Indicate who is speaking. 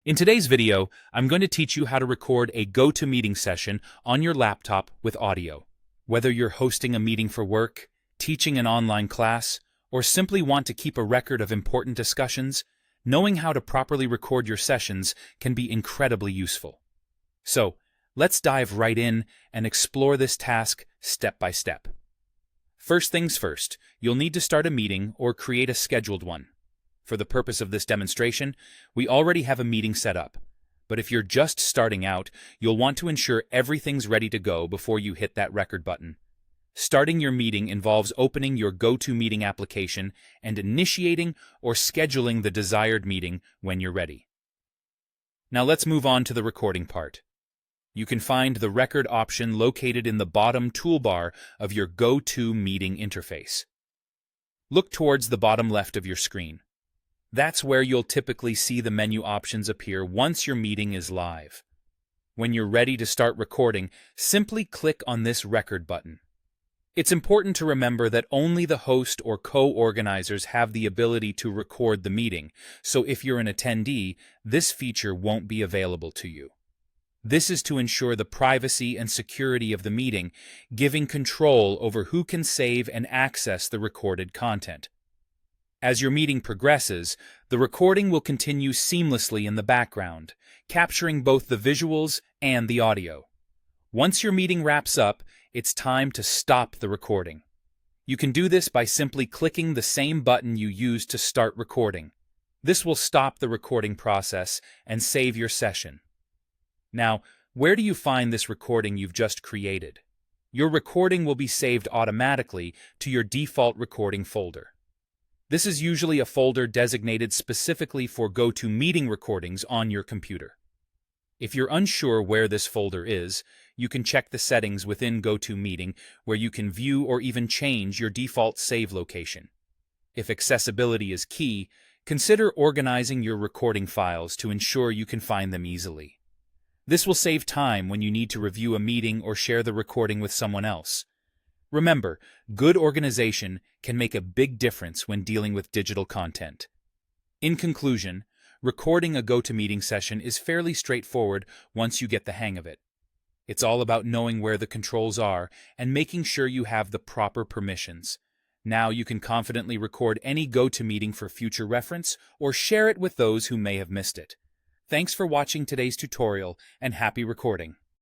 Speaker 1: In today's video, I'm going to teach you how to record a GoToMeeting session on your laptop with audio. Whether you're hosting a meeting for work, teaching an online class, or simply want to keep a record of important discussions, knowing how to properly record your sessions can be incredibly useful. So, let's dive right in and explore this task step by step. First things first, you'll need to start a meeting or create a scheduled one. For the purpose of this demonstration, we already have a meeting set up. But if you're just starting out, you'll want to ensure everything's ready to go before you hit that record button. Starting your meeting involves opening your GoToMeeting application and initiating or scheduling the desired meeting when you're ready. Now let's move on to the recording part. You can find the record option located in the bottom toolbar of your GoToMeeting interface. Look towards the bottom left of your screen. That's where you'll typically see the menu options appear once your meeting is live. When you're ready to start recording, simply click on this record button. It's important to remember that only the host or co-organizers have the ability to record the meeting, so if you're an attendee, this feature won't be available to you. This is to ensure the privacy and security of the meeting, giving control over who can save and access the recorded content. As your meeting progresses, the recording will continue seamlessly in the background, capturing both the visuals and the audio. Once your meeting wraps up, it's time to stop the recording. You can do this by simply clicking the same button you used to start recording. This will stop the recording process and save your session. Now, where do you find this recording you've just created? Your recording will be saved automatically to your default recording folder. This is usually a folder designated specifically for GoToMeeting recordings on your computer. If you're unsure where this folder is, you can check the settings within GoToMeeting where you can view or even change your default save location. If accessibility is key, consider organizing your recording files to ensure you can find them easily. This will save time when you need to review a meeting or share the recording with someone else. Remember, good organization can make a big difference when dealing with digital content. In conclusion, recording a GoToMeeting session is fairly straightforward once you get the hang of it. It's all about knowing where the controls are and making sure you have the proper permissions. Now you can confidently record any GoToMeeting for future reference or share it with those who may have missed it. Thanks for watching today's tutorial and happy recording.